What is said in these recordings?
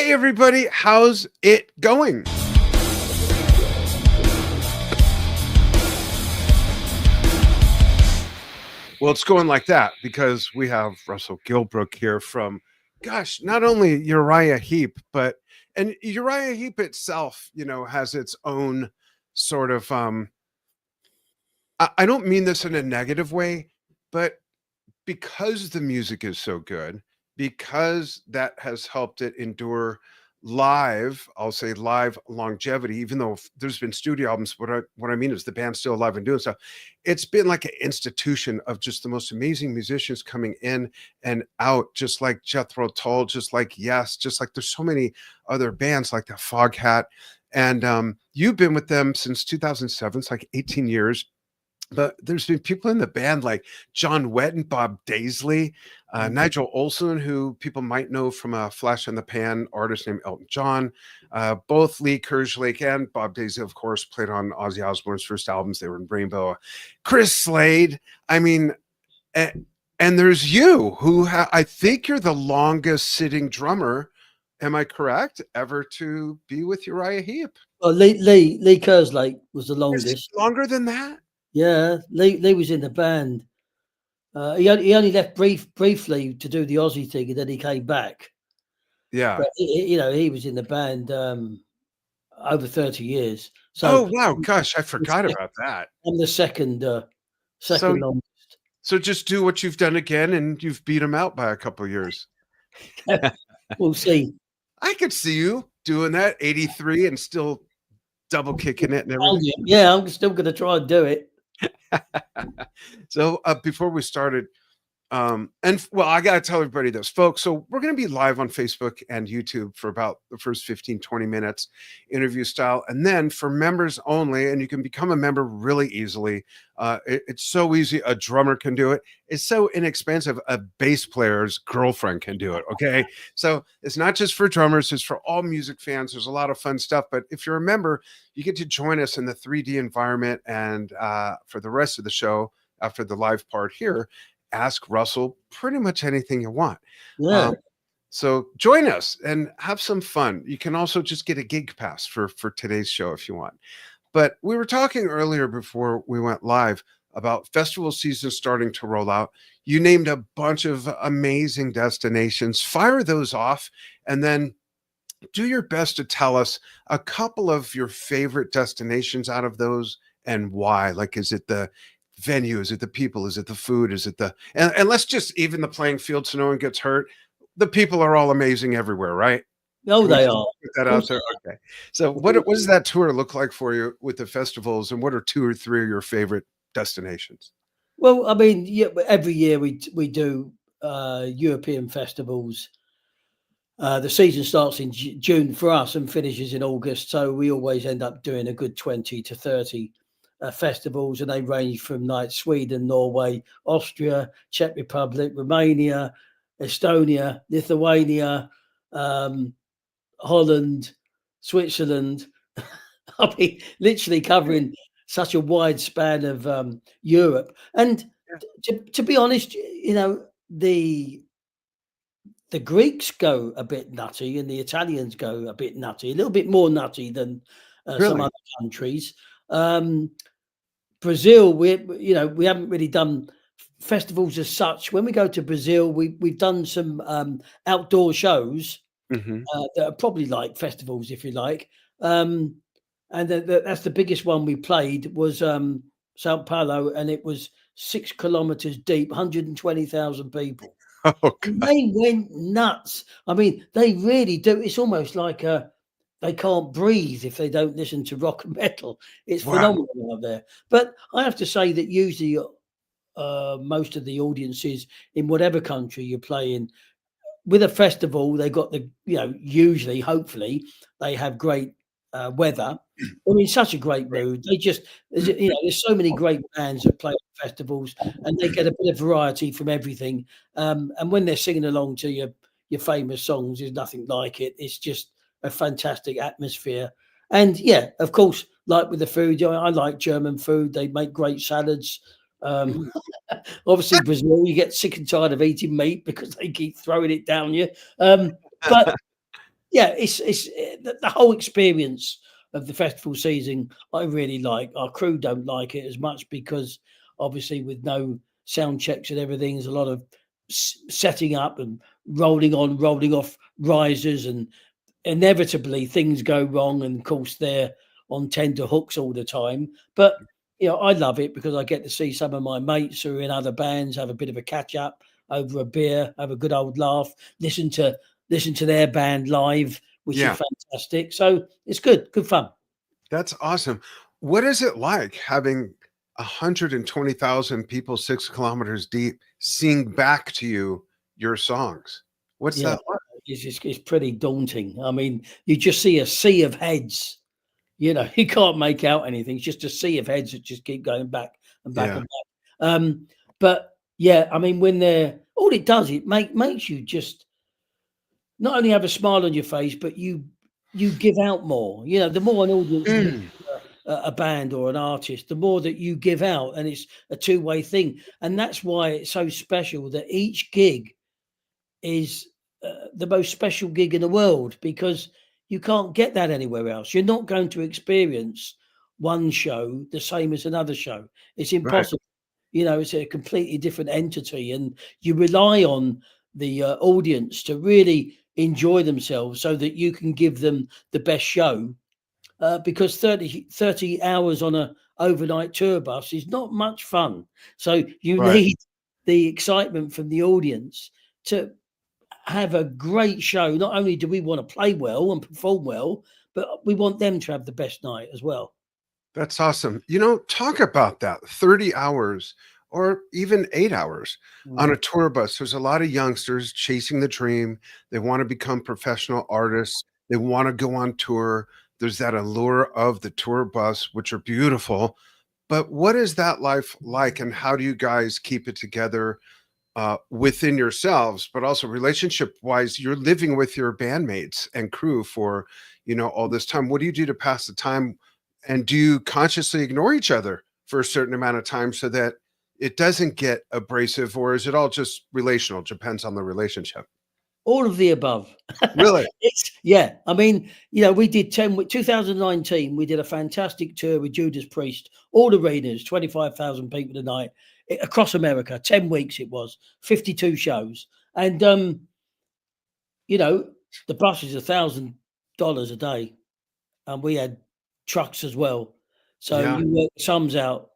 Hey, everybody, how's it going? Well, it's going like that because we have Russell Gilbrook here from, gosh, not only Uriah Heep, but and Uriah Heep itself, has its own sort of I don't mean this in a negative way, but because the music is so good, because that has helped it endure live, I'll say live longevity, even though there's been studio albums, what I mean is the band's still alive and doing stuff. It's been like an institution of just the most amazing musicians coming in and out, just like Jethro Tull, just like Yes, just like there's so many other bands like the Foghat. And you've been with them since 2007, it's like 18 years. But there's been people in the band like John Wetton, Bob Daisley, Nigel Olsson, who people might know from a Flash in the Pan artist named Elton John. Both Lee Kerslake and Bob Daisley, of course, played on Ozzy Osbourne's first albums. They were in Rainbow. Chris Slade. I mean, and there's you, who I think you're the longest sitting drummer. Am I correct? Ever to be with Uriah Heep? Well, Lee Kerslake was the Is it longest. longer than that? Yeah, Lee was in the band. He only left briefly to do the Aussie thing, and then he came back. Yeah. But he was in the band over 30 years. So, oh wow, gosh, I forgot about that. I'm the second So, longest. so just do what you've done again, and you've beat him out by a couple of years. We'll see. I could see you doing that, 83, and still double kicking it and everything. Yeah, I'm still going to try and do it. So before we started, and well, I got to tell everybody this, folks. So we're going to be live on Facebook and YouTube for about the first 15-20 minutes, interview style. And then for members only, and you can become a member really easily. It's so easy. A drummer can do it. It's so inexpensive. A bass player's girlfriend can do it. Okay. So it's not just for drummers. It's for all music fans. There's a lot of fun stuff. But if you're a member, you get to join us in the 3D environment. And for the rest of the show, after the live part here, ask Russell pretty much anything you want. Yeah. So join us and have some fun. You can also just get a gig pass for today's show if you want. But we were talking earlier before we went live about festival season starting to roll out. You named a bunch of amazing destinations. Fire those off and then do your best to tell us a couple of your favorite destinations out of those and why. Like, is it the venue? Is it the people? Is it the food? Is it and let's just even the playing field so no one gets hurt. The people are all amazing everywhere, right? Oh, they are. Put that out there. Okay. So what does that tour look like for you with the festivals, and what are 2 or 3 of your favorite destinations? Well, I mean, yeah, every year we do European festivals. The season starts in June for us and finishes in August, so we always end up doing a good 20 to 30 festivals, and they range from like Sweden, Norway, Austria, Czech Republic, Romania, Estonia, Lithuania, Holland, Switzerland. I mean, literally covering such a wide span of Europe. And to be honest, the Greeks go a bit nutty, and the Italians go a bit nutty, a little bit more nutty than some other countries. Brazil, we haven't really done festivals as such. When we go to Brazil, we've done some outdoor shows that are probably like festivals, if you like. And that's the biggest one we played was Sao Paulo, and it was 6 kilometers deep, 120,000 people. Oh, they went nuts. I mean, they really do. It's almost like they can't breathe if they don't listen to rock and metal. It's phenomenal out there. But I have to say that usually most of the audiences in whatever country you're playing with a festival, they got usually, hopefully, they have great weather. I mean, such a great mood. They just, there's so many great bands that play at festivals, and they get a bit of variety from everything. And when they're singing along to your famous songs, there's nothing like it. It's just a fantastic atmosphere. And yeah, of course, like with the food, I like German food. They make great salads. Obviously, Brazil, you get sick and tired of eating meat because they keep throwing it down you. But yeah, it's the whole experience of the festival season. I really like. Our crew don't like it as much because obviously with no sound checks and everything, there's a lot of setting up and rolling on, rolling off risers, and inevitably things go wrong, and of course they're on tender hooks all the time. But I love it because I get to see some of my mates who are in other bands, have a bit of a catch up over a beer, have a good old laugh, listen to their band live, which is Yeah, fantastic. So it's good fun. that's awesome. What is it like having 120,000 people 6 kilometers deep sing back to you your songs? What's Yeah, that like? it's pretty daunting. I mean, you just see a sea of heads. You can't make out anything. It's just a sea of heads that just keep going back and back Yeah. and back. But yeah, I mean, when they're all it does, it makes you just not only have a smile on your face, but you give out more. The more an audience gives Mm, a band or an artist, the more that you give out, and it's a two-way thing. And that's why it's so special that each gig is the most special gig in the world, because you can't get that anywhere else. You're not going to experience one show the same as another show. It's right. impossible. It's a completely different entity, and you rely on the audience to really enjoy themselves so that you can give them the best show. Because 30 hours on a overnight tour bus is not much fun. So you Right. need the excitement from the audience to have a great show. Not only do we want to play well and perform well, but we want them to have the best night as well. That's awesome. Talk about that 30 hours or even 8 hours on a Mm. tour bus. There's a lot of youngsters chasing the dream. They want to become professional artists. They want to go on tour. There's that allure of the tour bus, which are beautiful. But what is that life like, and how do you guys keep it together within yourselves, but also relationship wise? You're living with your bandmates and crew for, all this time. What do you do to pass the time? And do you consciously ignore each other for a certain amount of time so that it doesn't get abrasive, or is it all just relational? Depends on the relationship. All of the above. Really? Yeah. I mean, we did 2019. We did a fantastic tour with Judas Priest, all arenas, 25,000 people a night across America. 10 weeks it was, 52 shows, and you know, the bus is $1,000 a day, and we had trucks as well. So Yeah. you work the sums out,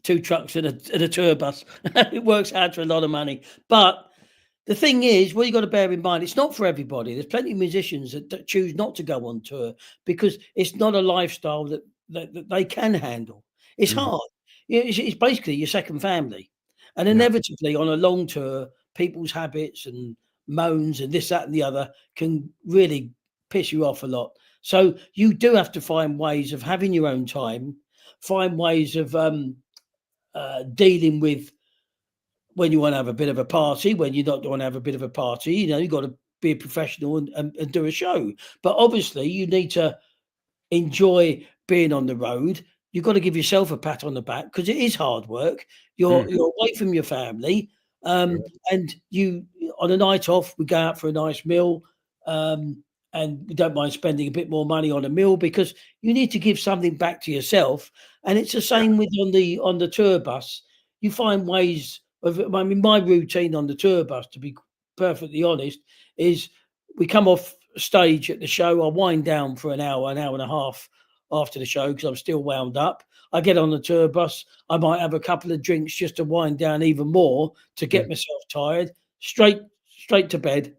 2 trucks and a tour bus. It works out to a lot of money. But the thing is, what you got to bear in mind, it's not for everybody. There's plenty of musicians that choose not to go on tour because it's not a lifestyle that they can handle. It's Mhm. hard. It's basically your second family. And Yeah. inevitably on a long tour, people's habits and moans and this, that, and the other can really piss you off a lot. So you do have to find ways of having your own time, find ways of dealing with when you want to have a bit of a party, when you don't want to have a bit of a party. You've got to be a professional and do a show. But obviously, you need to enjoy being on the road. You've got to give yourself a pat on the back because it is hard work. You're Mm. you're away from your family, Yeah. and you on a night off, we go out for a nice meal, and we don't mind spending a bit more money on a meal because you need to give something back to yourself. And it's the Yeah. same with on the tour bus. You find ways of. I mean, my routine on the tour bus, to be perfectly honest, is we come off stage at the show. I wind down for an hour and a half after the show because I'm still wound up. I get on the tour bus. I might have a couple of drinks just to wind down even more to get Mm. myself tired. Straight to bed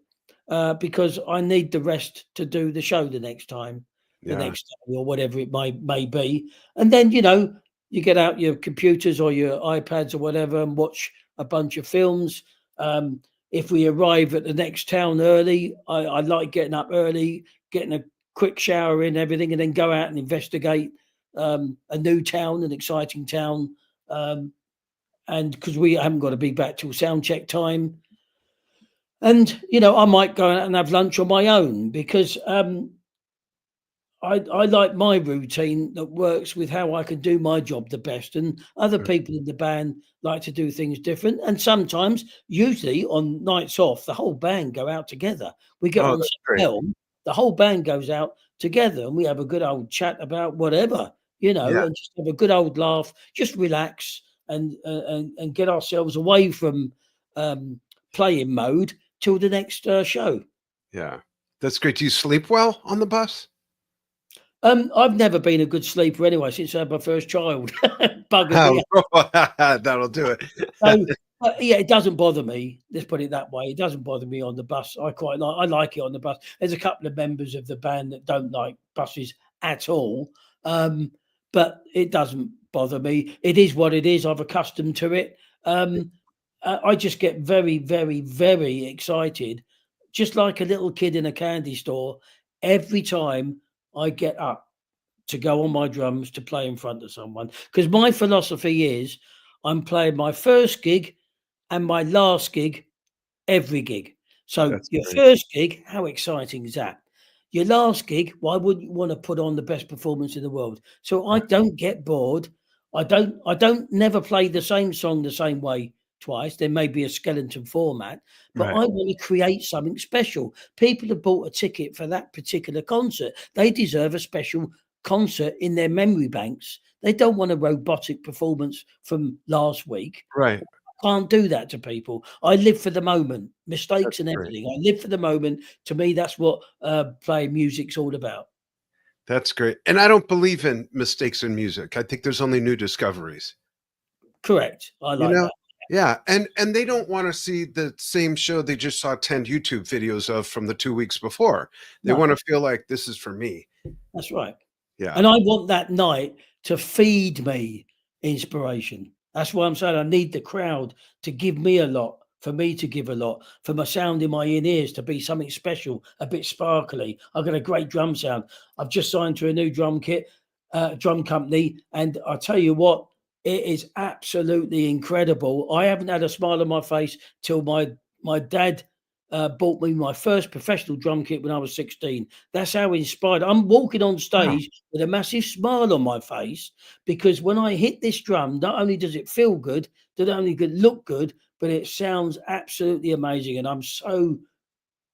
because I need the rest to do the show the next time, the Yeah. next day, or whatever it may be. And then you get out your computers or your iPads or whatever and watch a bunch of films. Um, if we arrive at the next town early, I like getting up early, getting a quick shower in, everything, and then go out and investigate a new town, an exciting town. Um, and because we haven't got to be back till sound check time. And I might go out and have lunch on my own because I like my routine that works with how I can do my job the best. And other Mm. people in the band like to do things different. And sometimes, usually on nights off, the whole band go out together. We get Oh, on that's so great. well. the whole band goes out together and we have a good old chat about whatever, you know, Yeah. and just have a good old laugh, just relax and get ourselves away from playing mode till the next show. Yeah. That's great. Do you sleep well on the bus? I've never been a good sleeper anyway since I had my first child. Buggered me. Oh, that'll do it. So, yeah, it doesn't bother me. Let's put it that way. It doesn't bother me on the bus. I like it on the bus. There's a couple of members of the band that don't like buses at all, but it doesn't bother me. It is what it is. I've accustomed to it. I just get very, very, very excited, just like a little kid in a candy store, every time I get up to go on my drums to play in front of someone. Because my philosophy is I'm playing my first gig and my last gig every gig. So That's your great. first gig, how exciting is that? Your last gig, why wouldn't you want to put on the best performance in the world? So I Right. don't get bored. I don't never play the same song the same way twice. There may be a skeleton format, but Right. I want to create something special. People have bought a ticket for that particular concert. They deserve a special concert in their memory banks. They don't want a robotic performance from last week. Right. Can't do that to people. I live for the moment, That's mistakes and great. everything. I live for the moment. To me, that's what playing music's all about. That's great. And I don't believe in mistakes in music. I think there's only new discoveries. Correct. I You like know? that. Yeah, and they don't wanna see the same show they just saw 10 YouTube videos of from the 2 weeks before. They No, wanna feel like, "This is for me." that's right. Yeah. And I want that night to feed me inspiration. That's why I'm saying I need the crowd to give me a lot, for me to give a lot, for my sound in my ears to be something special, a bit sparkly. I've got a great drum sound. I've just signed to a new drum kit, drum company, and I tell you what, it is absolutely incredible. I haven't had a smile on my face till my dad bought me my first professional drum kit when I was 16. That's how inspired. I'm walking on Wow. stage with a massive smile on my face because when I hit this drum, not only does it feel good, not only good look good, but it sounds absolutely amazing, and I'm so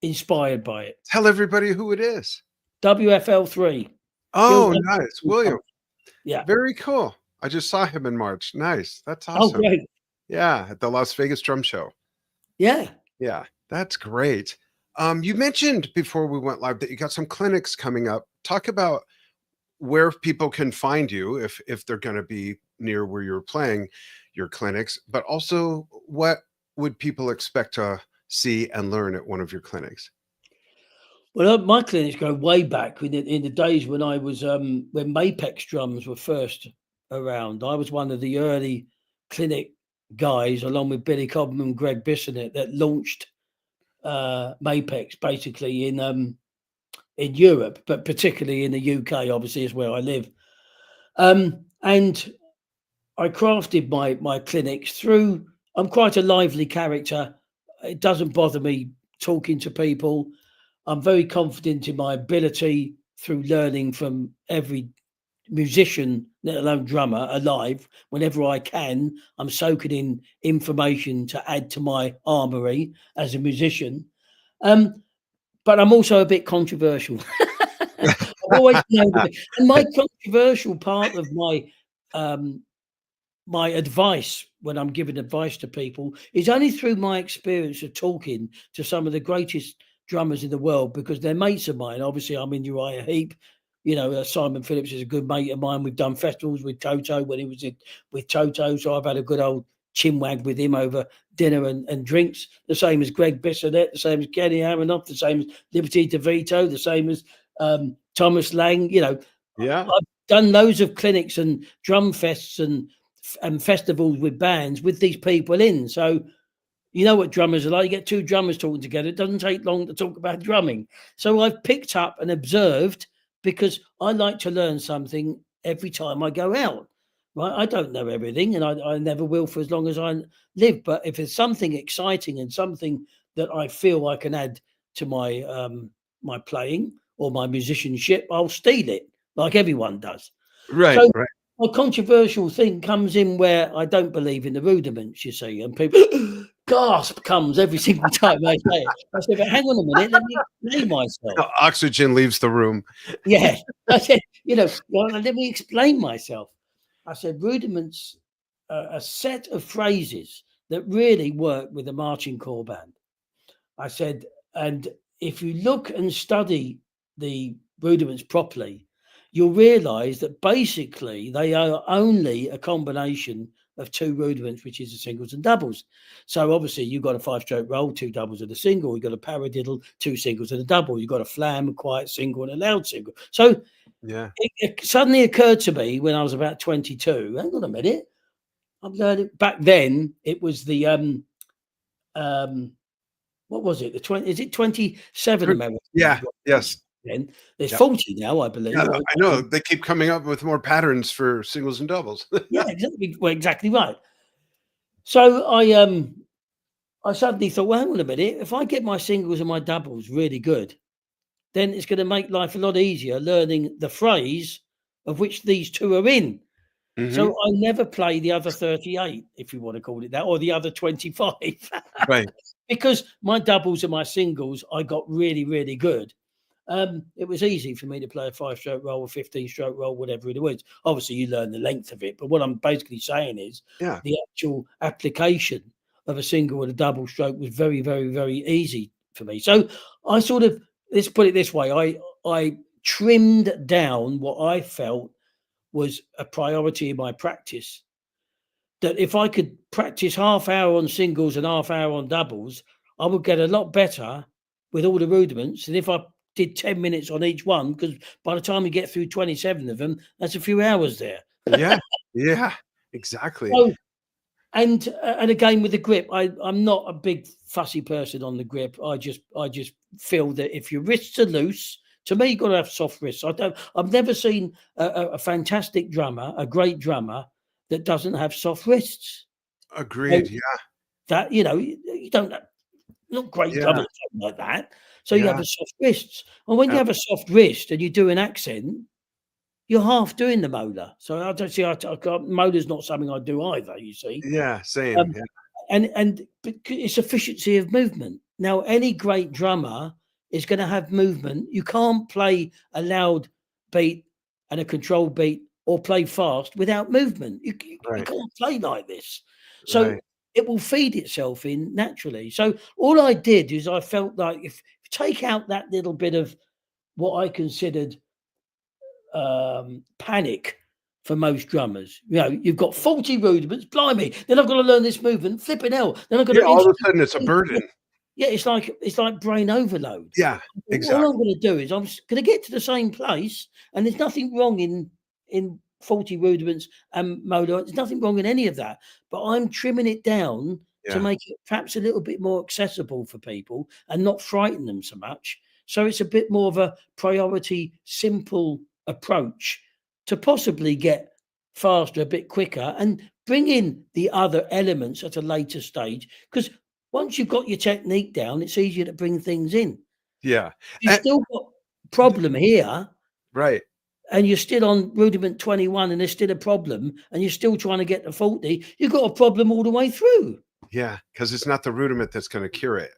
inspired by it. Tell everybody who it is. WFL3, Oh, Gilbrook. nice. William. Yeah. Very cool. I just saw him in March. Nice. That's Oh, awesome. great. Yeah, at the Las Vegas Drum Show. Yeah. Yeah, that's great. You mentioned before we went live that you got some clinics coming up. Talk about where people can find you if they're gonna be near where you're playing your clinics, but also what would people expect to see and learn at one of your clinics? Well, my clinics go way back in the days when I was when Mapex drums were first around. I was one of the early clinic guys, along with Billy Cobham and Greg Bissonette, that launched Mapex basically in Europe, but particularly in the UK. Obviously, is where I live. And I crafted my clinics through. I'm quite a lively character. It doesn't bother me talking to people. I'm very confident in my ability through learning from every musician, let alone drummer, alive. Whenever I can, I'm soaking in information to add to my armory as a musician. Um, but I'm also a bit controversial. I've always known to be, and my controversial part of um, my advice when I'm giving advice to people is only through my experience of talking to some of the greatest drummers in the world because they're mates of mine. Obviously, I'm in Uriah Heep. Simon Phillips is a good mate of mine. We've done festivals with Toto when he was with Toto, so I've had a good old chinwag with him over dinner and drinks. The same as Greg Bissonette, the same as Kenny Aronoff, the same as Liberty DeVito, the same as Thomas Lang. Yeah. I've done loads of clinics and drum fests and festivals with bands with these people in. So you know what drummers are like. You get two drummers talking together. It doesn't take long to talk about drumming. So I've picked up and observed because I like to learn something every time I go out. Right? I don't know everything, and I never will for as long as I live. But if it's something exciting and something that I feel I can add to my playing or my musicianship, I'll steal it like everyone does. Right, So right. a controversial thing comes in where I don't believe in the rudiments, you see, and people gasp comes every single time I say it. I said, but hang on a minute, let me explain myself. Oxygen leaves the room. Yeah. I said, well, let me explain myself. I said, rudiments are a set of phrases that really work with a marching corps band. I said, and if you look and study the rudiments properly, you'll realize that basically they are only a combination of two rudiments, which is the singles and doubles. So obviously you've got a 5-stroke roll, 2 doubles and a single. You've got a paradiddle, 2 singles and a double. You've got a flam, a quiet single and a loud single. So Yeah. it suddenly occurred to me when I was about 22, hang on a minute, I'm learning. Back then it was the what was it? The 20, is it 27 American? Yeah. Yes. Then there's Yeah. 40 now, I believe. Yeah, I know. They keep coming up with more patterns for singles and doubles. Yeah, exactly. Well, exactly right. So I suddenly thought, well, hang on a minute. If I get my singles and my doubles really good, then it's going to make life a lot easier learning the phrase of which these two are in. So Mhm. I never play the other 38, if you want to call it that, or the other 25. Right. Because my doubles and my singles, I got really, really good. It was easy for me to play a 5-stroke roll, a 15-stroke roll, whatever it was. Obviously, you learn the length of it, but what I'm basically saying is Yeah. the actual application of a single and a double stroke was very, very, very easy for me. So I sort of, let's put it this way, I trimmed down what I felt was a priority in my practice. That if I could practice half hour on singles and half hour on doubles, I would get a lot better with all the rudiments than if I did 10 minutes on each one, because by the time you get through 27 of them, that's a few hours there. Yeah. Yeah. Exactly. So, and again with the grip, I'm not a big fussy person on the grip. I just feel that if your wrists are loose, to me, you've got to have soft wrists. I've never seen a fantastic drummer, a great drummer, that doesn't have soft wrists. So Agreed. Yeah. that you don't not great Yeah. drummers like that. So you have Yeah. a soft wrists, and when you Uh, have a soft wrist and you do an accent, you're half doing the molar. So I don't see. Molar's not something I do either. You see. yeah. Same. Um, Yeah. and it's efficiency of movement. Now, any great drummer is going to have movement. You can't play a loud beat and a controlled beat or play fast without movement. You Right. can't play like this. So Right. it will feed itself in naturally. So all I did is I felt like if you take out that little bit of what I considered panic for most drummers. You've got 40 rudiments, blimey, then I've got to learn this movement, flipping hell. Then I've got Yeah. to All of a introduce. sudden, it's a burden. Yeah, it's like brain overload. Yeah. All I'm Exactly. going to do is I'm going to get to the same place, and there's nothing wrong in 40 rudiments and modo. There's nothing wrong in any of that, but I'm trimming it down to Yeah. make it perhaps a little bit more accessible for people and not frighten them so much. So it's a bit more of a priority, simple approach to possibly get faster a bit quicker and bring in the other elements at a later stage. Because once you've got your technique down, it's easier to bring things in. Yeah. You've And, still got problem here, right. and you're still on rudiment 21, and there's still a problem, and you're still trying to get to 40. You've got a problem all the way through. Yeah. Because it's not the rudiment that's going to cure it.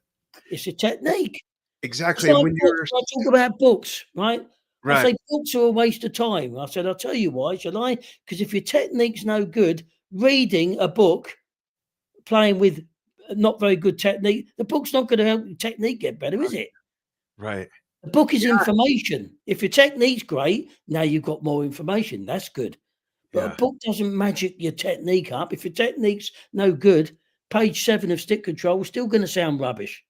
It's a technique. It's Exactly. And like when books. you're I talk about books, right? I right. say books are a waste of time. I said, I'll tell you why, shall I? Because if your technique's no good, reading a book, playing with not very good technique, the book's not going to help your technique get better, is it? Right. The book is information. If your technique's great, now you've got more information. That's good. But a Yeah. book doesn't magic your technique up. If your technique's no good, page 7 of stick control is still going to sound rubbish.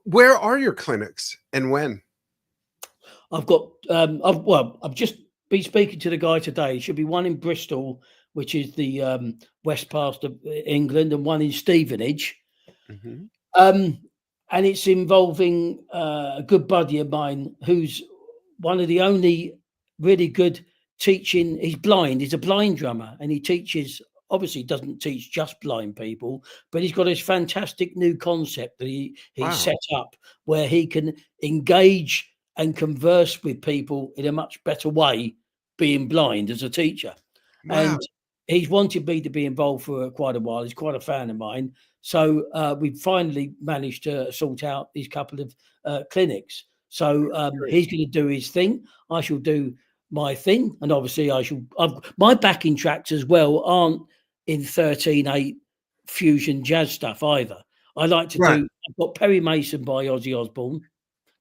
Where are your clinics and when? I've got, I've just been speaking to the guy today. There should be one in Bristol, which is the west part of England, and one in Stevenage. Mhm. And it's involving a good buddy of mine who's one of the only really good teaching. He's blind. He's a blind drummer, and he teaches. Obviously, doesn't teach just blind people, but he's got this fantastic new concept that he Wow. set up where he can engage and converse with people in a much better way, being blind as a teacher. Wow. And he's wanted me to be involved for quite a while. He's quite a fan of mine. So we finally managed to sort out these couple of clinics. So Great. he's going to do his thing. I shall do my thing. And obviously my backing tracks as well aren't in 13/8 fusion jazz stuff either. I like to Right. I've got Perry Mason by Ozzy Osbourne,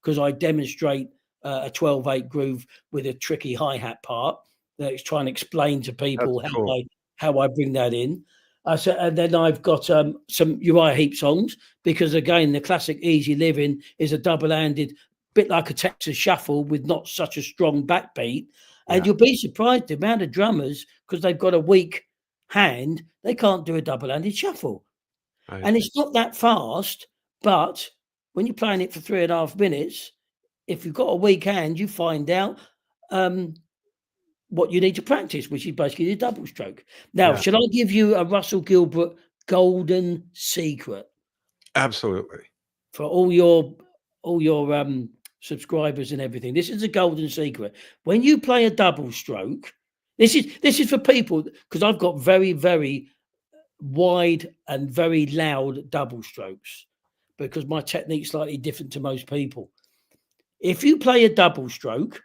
because I demonstrate a 12/8 groove with a tricky hi-hat part that is trying to explain to That's people cool. how I bring that in. And then I've got some Uriah Heep songs, because again, the classic Easy Living is a double-handed, bit like a Texas shuffle with not such a strong backbeat. And Yeah. you'll be surprised the amount of drummers, because they've got a weak hand, they can't do a double-handed shuffle. And it's not that fast, but when you're playing it for 3.5 minutes, if you've got a weak hand, you find out what you need to practice, which is basically the double stroke. Now, Yeah. should I give you a Russell Gilbrook golden secret Absolutely. for all your subscribers and everything? This is a golden secret. When you play a double stroke, this is for people, because I've got very, very wide and very loud double strokes, because my technique's slightly different to most people. If you play a double stroke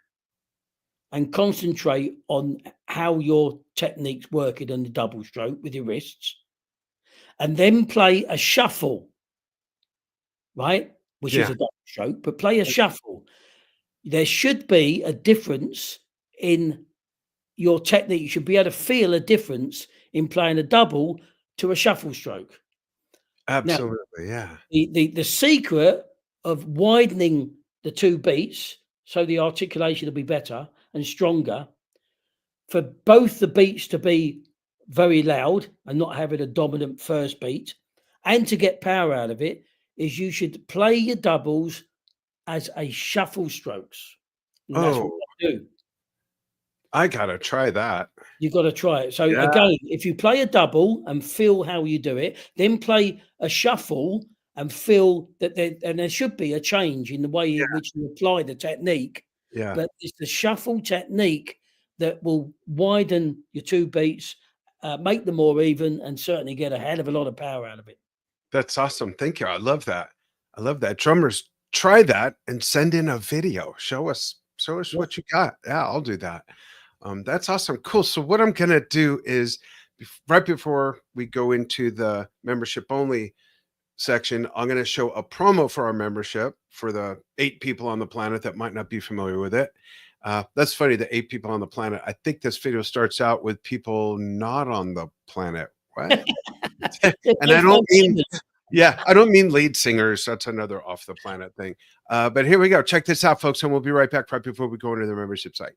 and concentrate on how your technique's working on the double stroke with your wrists, and then play a shuffle, right, which is Yeah. a double stroke, but play a shuffle, there should be a difference in your technique. You should be able to feel a difference in playing a double to a shuffle stroke. Now, Absolutely. Yeah. the secret of widening the two beats so the articulation will be better and stronger, for both the beats to be very loud and not having a dominant first beat, and to get power out of it, is you should play your doubles as a shuffle strokes. And that's what Oh, I do. I gotta try that. You've got to try it. So Yeah. again, if you play a double and feel how you do it, then play a shuffle and feel that there should be a change in the way in which you apply the technique. Yeah. But it's the shuffle technique that will widen your two beats, make them more even, and certainly get a hell of a lot of power out of it. That's awesome. Thank you. I love that. I love that. Drummers, try that and send in a video. Show us Yeah. what you got. Yeah, I'll do that. That's awesome. Cool. So what I'm gonna do is right before we go into the membership only section, I'm gonna show a promo for our membership for the 8 people on the planet that might not be familiar with it. That's funny, the 8 people on the planet. I think this video starts out with people not on the planet. What? And I don't mean I don't mean lead singers. That's another off the planet thing. But here we go. Check this out, folks, and we'll be right back right before we go into the membership site.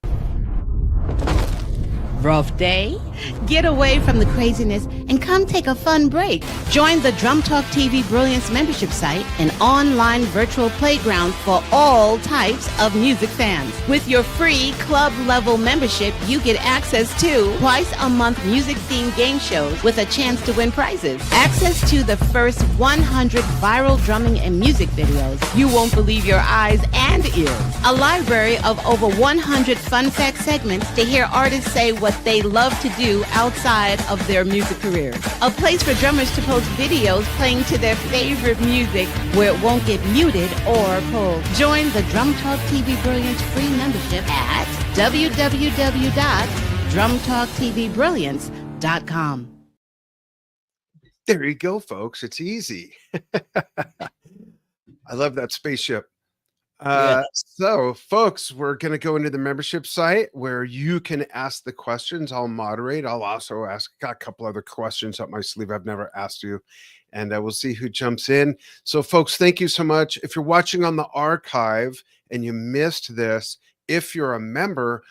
Rough day? Get away from the craziness and come take a fun break. Join the Drum Talk TV Brilliance membership site, an online virtual playground for all types of music fans. With your free club level membership, you get access to twice a month music themed game shows with a chance to win prizes. Access to the first 100 viral drumming and music videos you won't believe your eyes and ears. A library of over 100 fun fact segments to hear artists say what they love to do outside of their music careers. A place for drummers to post videos playing to their favorite music where it won't get muted or pulled. Join the Drum Talk TV Brilliance free membership at www.drumtalktvbrilliance.com. There you go, folks. It's easy. I love that spaceship. So, folks, we're going to go into the membership site where you can ask the questions. I'll moderate. I'll also got a couple other questions up my sleeve I've never asked you, and we'll see who jumps in. So, folks, thank you so much. If you're watching on the archive and you missed this, if you're a member,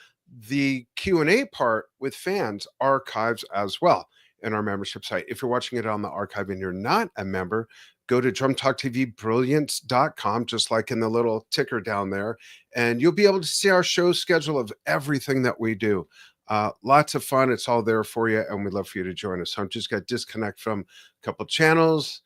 the Q&A part with fans archives as well in our membership site. If you're watching it on the archive and you're not a member, go to drumtalktvbrilliance.com, just like in the little ticker down there, and you'll be able to see our show schedule of everything that we do. Lots of fun. It's all there for you, and we'd love for you to join us. So I'm just going to disconnect from a couple channels,